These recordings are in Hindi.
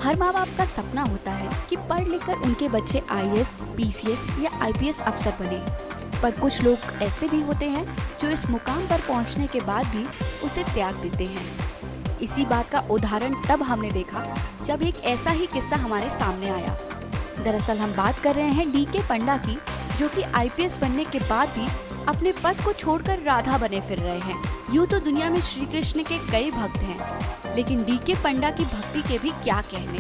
हर माँ बाप का सपना होता है कि पढ़ लिख कर उनके बच्चे आईएएस, पीसीएस या आईपीएस अफसर बने, पर कुछ लोग ऐसे भी होते हैं जो इस मुकाम पर पहुंचने के बाद भी उसे त्याग देते हैं। इसी बात का उदाहरण तब हमने देखा जब एक ऐसा ही किस्सा हमारे सामने आया। दरअसल हम बात कर रहे हैं डीके पंडा की, जो कि आईपीएस बनने के बाद भी अपने पद को छोड़कर राधा बने फिर रहे हैं। यूँ तो दुनिया में श्री कृष्ण के कई भक्त हैं, लेकिन डीके पंडा की भक्ति के भी क्या कहने।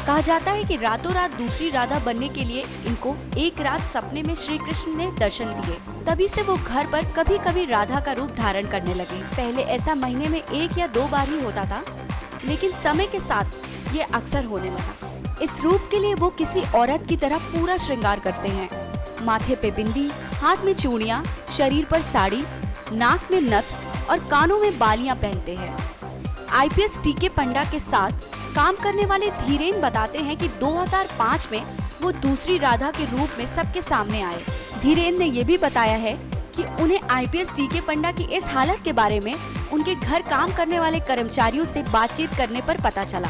कहा जाता है कि रातों रात दूसरी राधा बनने के लिए इनको एक रात सपने में श्री कृष्ण ने दर्शन दिए। तभी से वो घर पर कभी कभी राधा का रूप धारण करने लगे। पहले ऐसा महीने में 1 या 2 बार ही होता था, लेकिन समय के साथ ये अक्सर होने लगा। इस रूप के लिए वो किसी औरत की तरह पूरा श्रृंगार करते हैं। माथे पे बिंदी, हाथ में चूड़ियाँ, शरीर पर साड़ी, नाक में नथ और कानों में बालियां पहनते हैं। आईपीएस डीके पंडा के साथ काम करने वाले धीरेन बताते हैं कि 2005 में वो दूसरी राधा के रूप में सबके सामने आए। धीरेन ने ये भी बताया है कि उन्हें आईपीएस डीके पंडा की इस हालत के बारे में उनके घर काम करने वाले कर्मचारियों से बातचीत करने पर पता चला।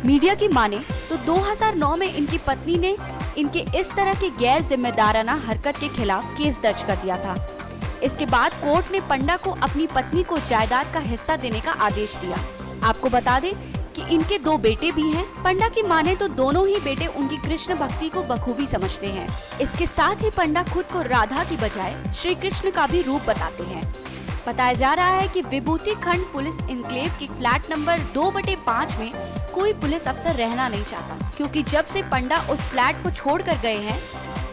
मीडिया की माने तो 2009 में इनकी पत्नी ने इनके इस तरह की गैर जिम्मेदाराना हरकत के खिलाफ केस दर्ज कर दिया था। इसके बाद कोर्ट ने पंडा को अपनी पत्नी को जायदाद का हिस्सा देने का आदेश दिया। आपको बता दें कि इनके 2 बेटे भी हैं। पंडा की माने तो दोनों ही बेटे उनकी कृष्ण भक्ति को बखूबी समझते हैं। इसके साथ ही पंडा खुद को राधा की बजाय श्री कृष्ण का भी रूप बताते हैं। बताया जा रहा है कि विभूति खंड पुलिस इनक्लेव के फ्लैट नंबर 2/5 में कोई पुलिस अफसर रहना नहीं चाहता, क्योंकि जब से पंडा उस फ्लैट को छोड़कर गए हैं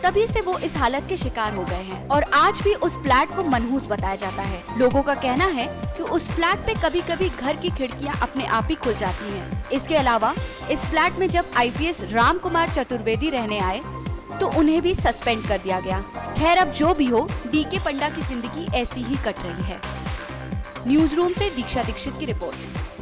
तभी से वो इस हालत के शिकार हो गए हैं और आज भी उस फ्लैट को मनहूस बताया जाता है। लोगों का कहना है कि उस फ्लैट पे कभी कभी घर की खिड़कियां अपने आप ही खुल जाती हैं। इसके अलावा इस फ्लैट में जब आईपीएस राम कुमार चतुर्वेदी रहने आए तो उन्हें भी सस्पेंड कर दिया गया। खैर, अब जो भी हो, डीके पंडा की जिंदगी ऐसी ही कट रही है। न्यूज रूम से दीक्षा दीक्षित की रिपोर्ट।